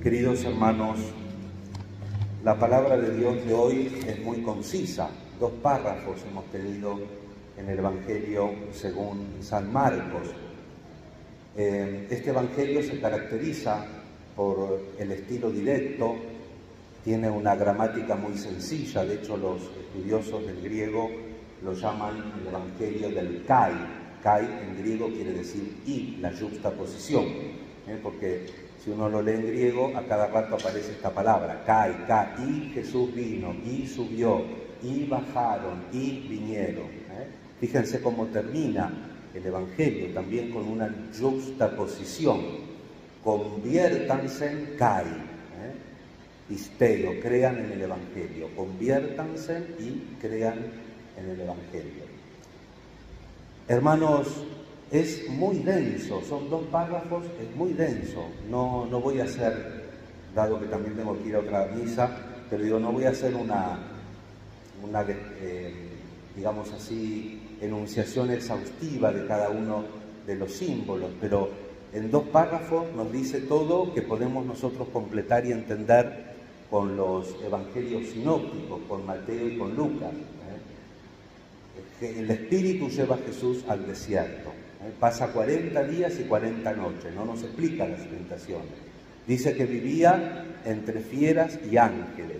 Queridos hermanos, la palabra de Dios de hoy es muy concisa. 2 párrafos hemos tenido en el Evangelio según San Marcos. Este Evangelio se caracteriza por el estilo directo, tiene una gramática muy sencilla. De hecho, los estudiosos del griego lo llaman el Evangelio del kai. Kai en griego quiere decir y, la yuxtaposición, porque si uno lo lee en griego, a cada rato aparece esta palabra, kai, y Jesús vino, y subió, y bajaron, y vinieron. Fíjense cómo termina el Evangelio, también con una yuxtaposición. Conviértanse en kai, pisteo, crean en el Evangelio, conviértanse y crean en el Evangelio. Hermanos, es muy denso, son 2 párrafos, es muy denso. No voy a hacer, dado que también tengo que ir a otra misa, pero digo, no voy a hacer una digamos así, enunciación exhaustiva de cada uno de los símbolos, pero en 2 párrafos nos dice todo que podemos nosotros completar y entender con los evangelios sinópticos, con Mateo y con Lucas. El Espíritu lleva a Jesús al desierto. Pasa 40 días y 40 noches, no nos explica las tentaciones. Dice que vivía entre fieras y ángeles.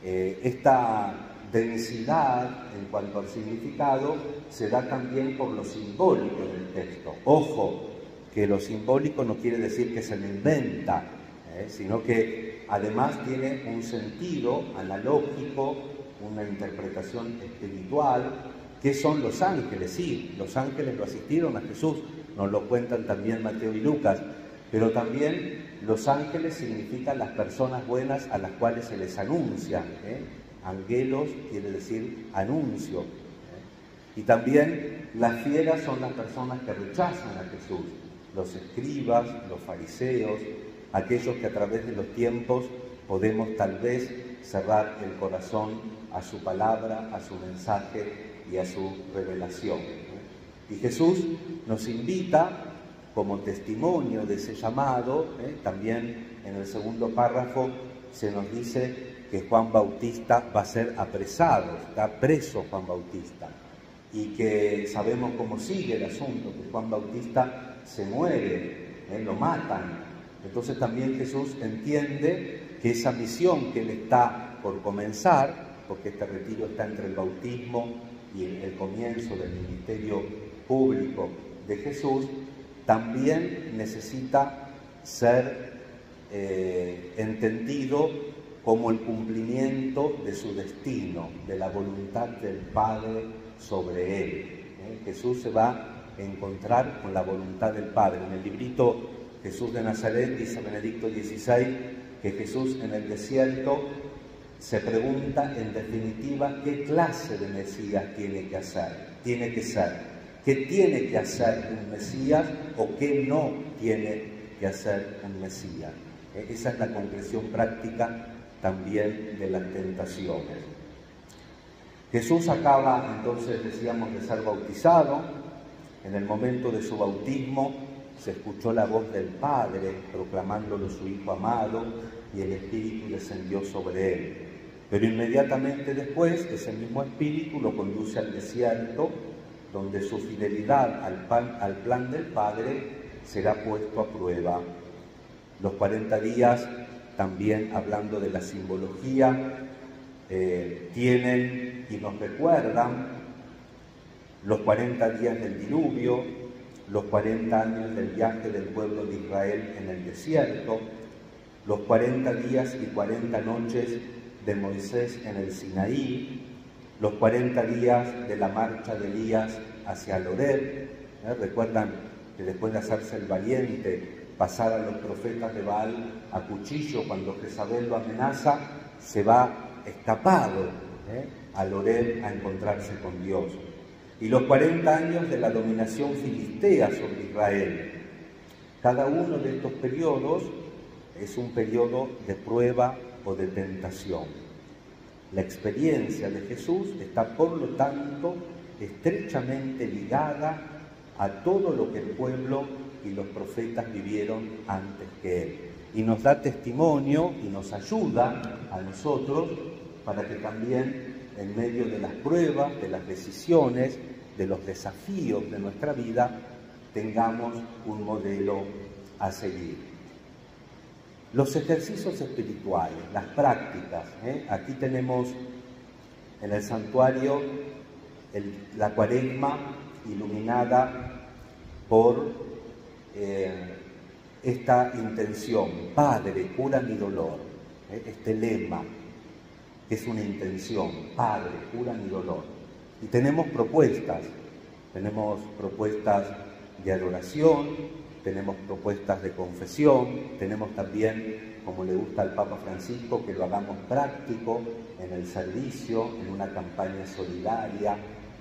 Esta densidad en cuanto al significado se da también por lo simbólico del texto. Ojo, que lo simbólico no quiere decir que se lo inventa, sino que además tiene un sentido analógico, una interpretación espiritual. ¿Qué son los ángeles? Sí, los ángeles lo asistieron a Jesús, nos lo cuentan también Mateo y Lucas, pero también los ángeles significan las personas buenas a las cuales se les anuncia. Angelos quiere decir anuncio. Y también las fieras son las personas que rechazan a Jesús, los escribas, los fariseos, aquellos que a través de los tiempos podemos tal vez cerrar el corazón a su palabra, a su mensaje y a su revelación. Y Jesús nos invita como testimonio de ese llamado. También en el 2 párrafo se nos dice que Juan Bautista va a ser apresado, está preso Juan Bautista, y que sabemos cómo sigue el asunto, que Juan Bautista se muere, lo matan. Entonces también Jesús entiende que esa misión que él está por comenzar, porque este retiro está entre el bautismo y el comienzo del ministerio público de Jesús, también necesita ser entendido como el cumplimiento de su destino, de la voluntad del Padre sobre él. Jesús se va a encontrar con la voluntad del Padre. En el librito Jesús de Nazaret dice Benedicto XVI que Jesús en el desierto se pregunta en definitiva qué clase de Mesías tiene que ser, qué tiene que hacer un Mesías o qué no tiene que hacer un Mesías. Esa es la concreción práctica también de las tentaciones. Jesús acaba entonces, decíamos, de ser bautizado. En el momento de su bautismo se escuchó la voz del Padre proclamándolo su Hijo amado y el Espíritu descendió sobre él. Pero inmediatamente después ese mismo Espíritu lo conduce al desierto, donde su fidelidad al plan del Padre será puesto a prueba. Los 40 días, también hablando de la simbología, tienen y nos recuerdan los 40 días del diluvio, los 40 años del viaje del pueblo de Israel en el desierto, los 40 días y 40 noches de Moisés en el Sinaí, los 40 días de la marcha de Elías hacia el Horeb. Recuerdan que después de hacerse el valiente, pasar a los profetas de Baal a cuchillo cuando Jezabel lo amenaza, se va escapado al Horeb a encontrarse con Dios. Y los 40 años de la dominación filistea sobre Israel. Cada uno de estos periodos es un periodo de prueba o de tentación. La experiencia de Jesús está, por lo tanto, estrechamente ligada a todo lo que el pueblo y los profetas vivieron antes que él. Y nos da testimonio y nos ayuda a nosotros para que también en medio de las pruebas, de las decisiones, de los desafíos de nuestra vida, tengamos un modelo a seguir. Los ejercicios espirituales, las prácticas. Aquí tenemos en el santuario la Cuaresma iluminada por esta intención: Padre, cura mi dolor. Este lema, que es una intención: Padre, cura mi dolor. Y tenemos propuestas de adoración, tenemos propuestas de confesión, tenemos también, como le gusta al Papa Francisco, que lo hagamos práctico en el servicio, en una campaña solidaria,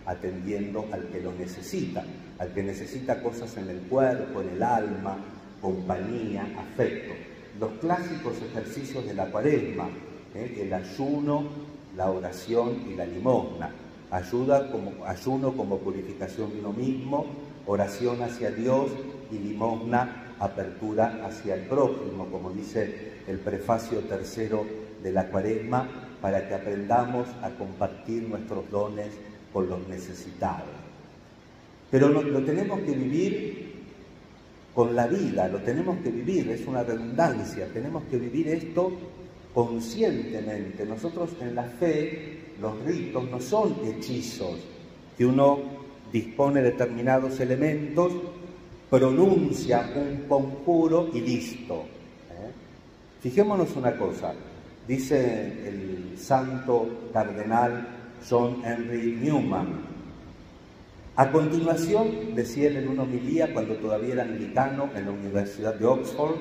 atendiendo al que lo necesita, al que necesita cosas en el cuerpo, en el alma, compañía, afecto. Los clásicos ejercicios de la Cuaresma, el ayuno, la oración y la limosna. Ayuno como purificación de uno mismo, oración hacia Dios y limosna, apertura hacia el prójimo, como dice el prefacio tercero de la Cuaresma, para que aprendamos a compartir nuestros dones con los necesitados. Pero lo tenemos que vivir con la vida, lo tenemos que vivir, es una redundancia, tenemos que vivir esto conscientemente. Nosotros en la fe, los ritos no son hechizos, que uno dispone determinados elementos, pronuncia un conjuro y listo. Fijémonos una cosa, dice el santo cardenal John Henry Newman. A continuación, decía él en una homilía cuando todavía era anglicano en la Universidad de Oxford,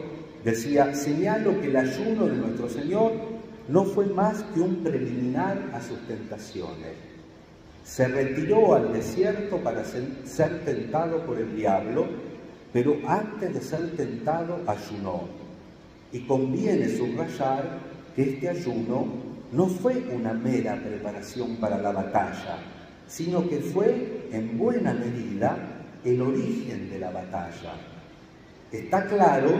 decía: señalo que el ayuno de nuestro Señor no fue más que un preliminar a sus tentaciones. Se retiró al desierto para ser tentado por el diablo, pero antes de ser tentado ayunó. Y conviene subrayar que este ayuno no fue una mera preparación para la batalla, sino que fue, en buena medida, el origen de la batalla. Está claro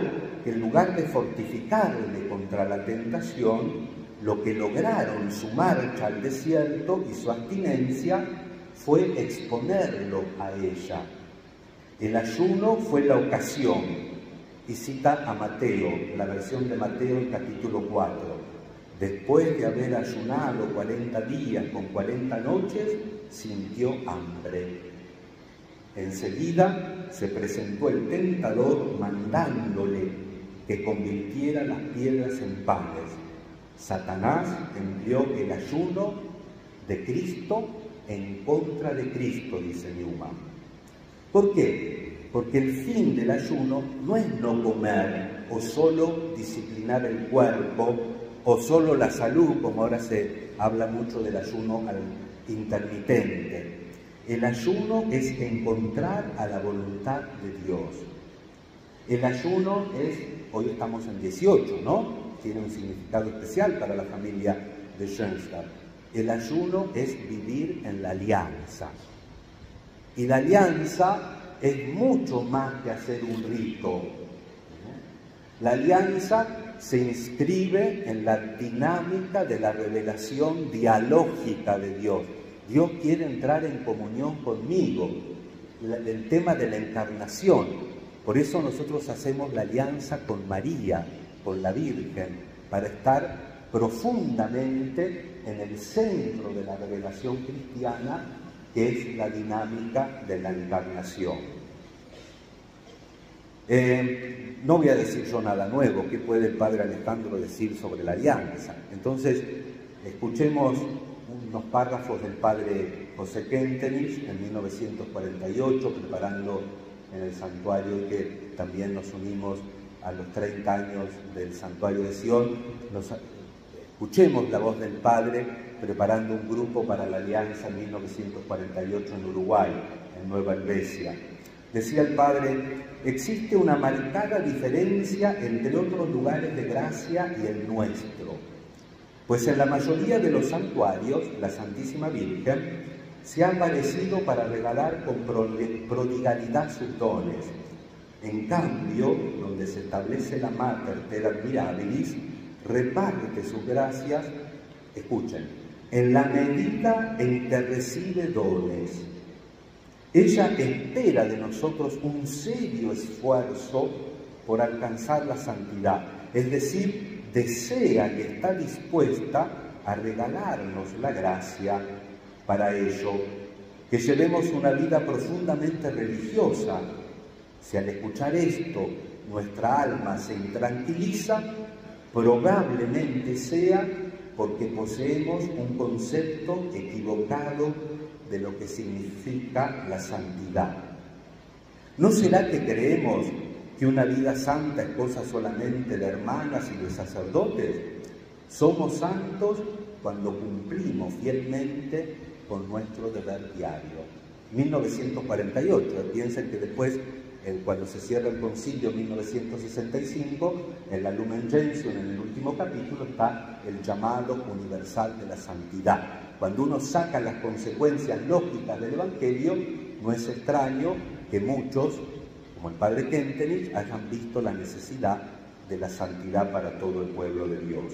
que en lugar de fortificarle contra la tentación, lo que lograron su marcha al desierto y su abstinencia fue exponerlo a ella. El ayuno fue la ocasión, y cita a Mateo, la versión de Mateo, el capítulo 4. Después de haber ayunado 40 días con 40 noches, sintió hambre. Enseguida se presentó el tentador mandándole que convirtiera las piedras en panes. Satanás empleó el ayuno de Cristo en contra de Cristo, dice Newman. ¿Por qué? Porque el fin del ayuno no es no comer o solo disciplinar el cuerpo o solo la salud, como ahora se habla mucho del ayuno intermitente. El ayuno es encontrar a la voluntad de Dios. El ayuno es, hoy estamos en 18, ¿no? Tiene un significado especial para la familia de Schoenstatt. El ayuno es vivir en la alianza. Y la alianza es mucho más que hacer un rito. La alianza se inscribe en la dinámica de la revelación dialógica de Dios. Dios quiere entrar en comunión conmigo. El tema de la encarnación. Por eso nosotros hacemos la alianza con María, con la Virgen, para estar profundamente en el centro de la revelación cristiana, que es la dinámica de la encarnación. No voy a decir yo nada nuevo. ¿Qué puede el padre Alejandro decir sobre la alianza? Entonces, escuchemos unos párrafos del padre José Kentenich en 1948, preparando en el santuario, y que también nos unimos a los 30 años del santuario de Sion. Escuchemos la voz del padre preparando un grupo para la alianza en 1948 en Uruguay, en Nueva Helvecia. Decía el padre: existe una marcada diferencia entre otros lugares de gracia y el nuestro, pues en la mayoría de los santuarios la Santísima Virgen se ha aparecido para regalar con prodigalidad sus dones. En cambio, donde se establece la Mater per admirabilis, reparte sus gracias, escuchen, en la medida en que recibe dones. Ella espera de nosotros un serio esfuerzo por alcanzar la santidad, es decir, desea y está dispuesta a regalarnos la gracia para ello, que llevemos una vida profundamente religiosa. Si al escuchar esto nuestra alma se intranquiliza, probablemente sea porque poseemos un concepto equivocado de lo que significa la santidad. ¿No será que creemos que una vida santa es cosa solamente de hermanas y de sacerdotes? Somos santos cuando cumplimos fielmente con nuestro deber diario. 1948, piensen que después, cuando se cierra el concilio en 1965, en la Lumen Gentium, en el último capítulo, está el llamado universal de la santidad. Cuando uno saca las consecuencias lógicas del Evangelio, no es extraño que muchos, como el padre Kentenich, hayan visto la necesidad de la santidad para todo el pueblo de Dios.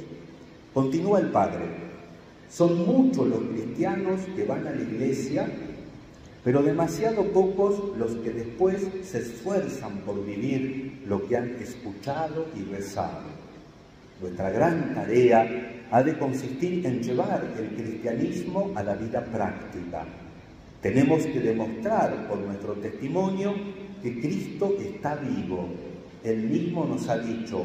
Continúa el padre: son muchos los cristianos que van a la iglesia, pero demasiado pocos los que después se esfuerzan por vivir lo que han escuchado y rezado. Nuestra gran tarea ha de consistir en llevar el cristianismo a la vida práctica. Tenemos que demostrar por nuestro testimonio que Cristo está vivo. Él mismo nos ha dicho: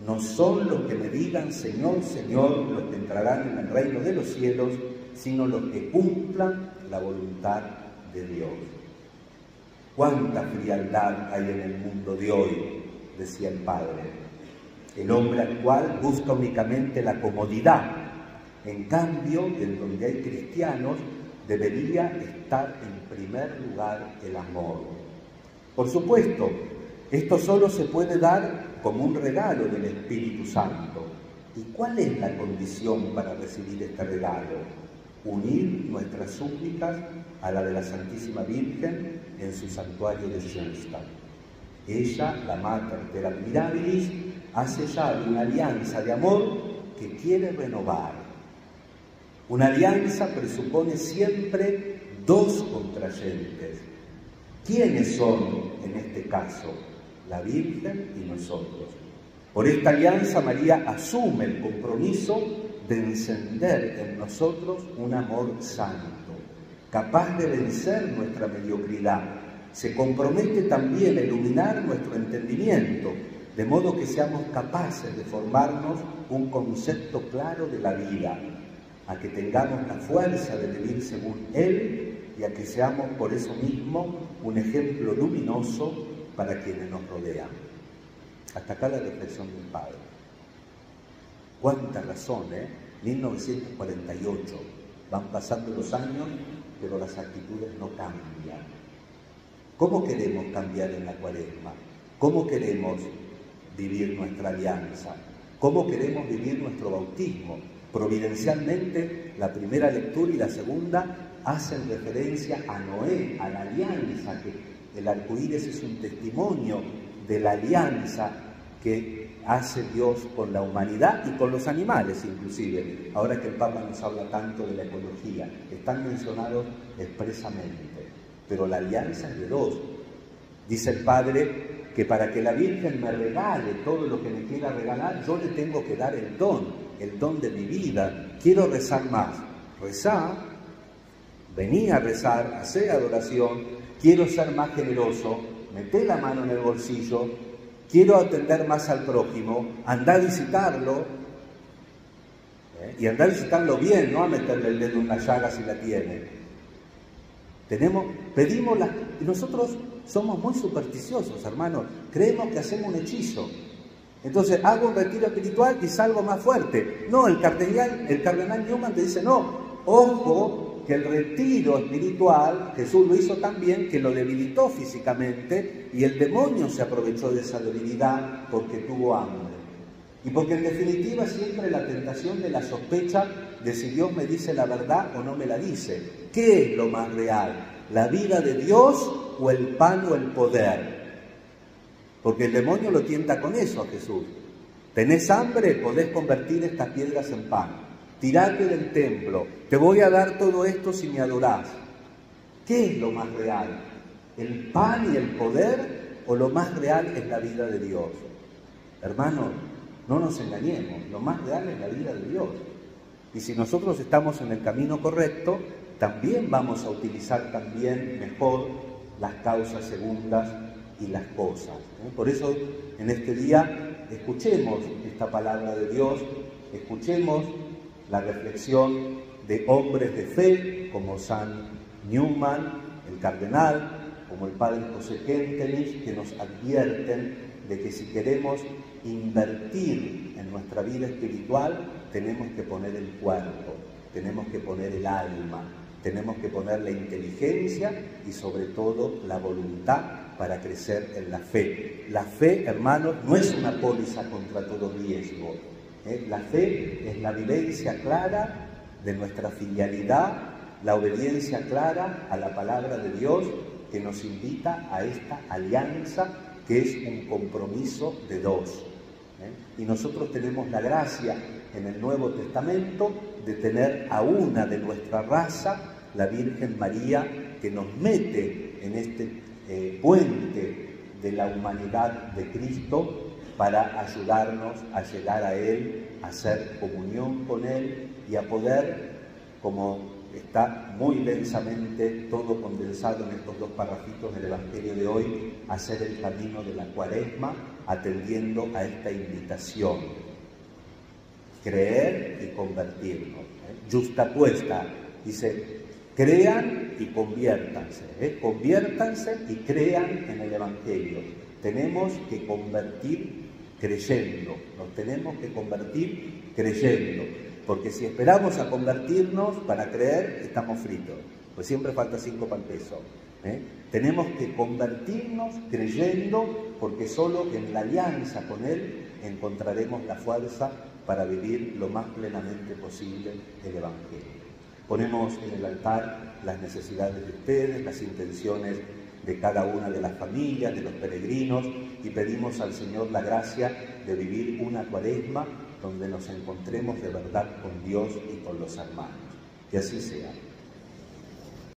no son los que me digan Señor, Señor, los que entrarán en el reino de los cielos, sino los que cumplan la voluntad de Dios. Cuánta frialdad hay en el mundo de hoy, decía el padre. El hombre actual busca únicamente la comodidad. En cambio, en donde hay cristianos, debería estar en primer lugar el amor. Por supuesto, esto solo se puede dar como un regalo del Espíritu Santo. ¿Y cuál es la condición para recibir este regalo? Unir nuestras súplicas a la de la Santísima Virgen en su santuario de Schoenstatt. Ella, la Mater per admirabilis, ha sellado una alianza de amor que quiere renovar. Una alianza presupone siempre dos contrayentes. ¿Quiénes son en este caso? La Virgen y nosotros. Por esta alianza María asume el compromiso de encender en nosotros un amor santo, capaz de vencer nuestra mediocridad. Se compromete también a iluminar nuestro entendimiento, de modo que seamos capaces de formarnos un concepto claro de la vida, a que tengamos la fuerza de vivir según Él y a que seamos por eso mismo un ejemplo luminoso para quienes nos rodean. Hasta acá la reflexión del padre. Cuánta razón, 1948, van pasando los años, pero las actitudes no cambian. ¿Cómo queremos cambiar en la Cuaresma? ¿Cómo queremos vivir nuestra alianza? ¿Cómo queremos vivir nuestro bautismo? Providencialmente, la primera lectura y la segunda hacen referencia a Noé, a la alianza, que el arcoíris es un testimonio de la alianza que hace Dios con la humanidad y con los animales inclusive. Ahora que el Papa nos habla tanto de la ecología, están mencionados expresamente, pero la alianza es de dos. Dice el Padre que para que la Virgen me regale todo lo que me quiera regalar, yo le tengo que dar el don de mi vida. Quiero rezar más. Rezá, vení a rezar, hacé adoración. Quiero ser más generoso, meté la mano en el bolsillo. Quiero atender más al prójimo, andá a visitarlo, y andá a visitarlo bien, no a meterle el dedo en la llaga si la tiene. Y nosotros somos muy supersticiosos, hermanos, creemos que hacemos un hechizo. Entonces hago un retiro espiritual y salgo más fuerte. No, el cardenal Newman te dice, no, ojo, que el retiro espiritual, Jesús lo hizo tan bien que lo debilitó físicamente y el demonio se aprovechó de esa debilidad porque tuvo hambre. Y porque en definitiva siempre la tentación de la sospecha de si Dios me dice la verdad o no me la dice. ¿Qué es lo más real? ¿La vida de Dios o el pan o el poder? Porque el demonio lo tienta con eso a Jesús. ¿Tenés hambre? Podés convertir estas piedras en pan. Tirate del templo. Te voy a dar todo esto si me adorás. ¿Qué es lo más real? ¿El pan y el poder? ¿O lo más real es la vida de Dios? Hermanos, no nos engañemos. Lo más real es la vida de Dios. Y si nosotros estamos en el camino correcto, también vamos a utilizar también mejor las causas segundas y las cosas. Por eso, en este día, escuchemos esta palabra de Dios, escuchemos la reflexión de hombres de fe, como San Newman, el cardenal, como el padre José Kentenich, que nos advierten de que si queremos invertir en nuestra vida espiritual, tenemos que poner el cuerpo, tenemos que poner el alma, tenemos que poner la inteligencia y sobre todo la voluntad para crecer en la fe. La fe, hermanos, no es una póliza contra todo riesgo. La fe es la vivencia clara de nuestra filialidad, la obediencia clara a la palabra de Dios que nos invita a esta alianza que es un compromiso de dos. Y nosotros tenemos la gracia en el Nuevo Testamento de tener a una de nuestra raza, la Virgen María, que nos mete en este puente de la humanidad de Cristo para ayudarnos a llegar a Él, a hacer comunión con Él y a poder, como está muy densamente todo condensado en estos dos parrafitos del Evangelio de hoy, hacer el camino de la Cuaresma atendiendo a esta invitación. Creer y convertirnos. Justapuesta, dice, crean y conviértanse. Conviértanse y crean en el Evangelio. Tenemos que convertir creyendo, nos tenemos que convertir creyendo. Porque si esperamos a convertirnos para creer, estamos fritos, pues siempre falta 5 para el peso. Tenemos que convertirnos creyendo, porque solo en la alianza con Él encontraremos la fuerza para vivir lo más plenamente posible el Evangelio. Ponemos en el altar las necesidades de ustedes, las intenciones de cada una de las familias, de los peregrinos, y pedimos al Señor la gracia de vivir una Cuaresma donde nos encontremos de verdad con Dios y con los hermanos. Que así sea.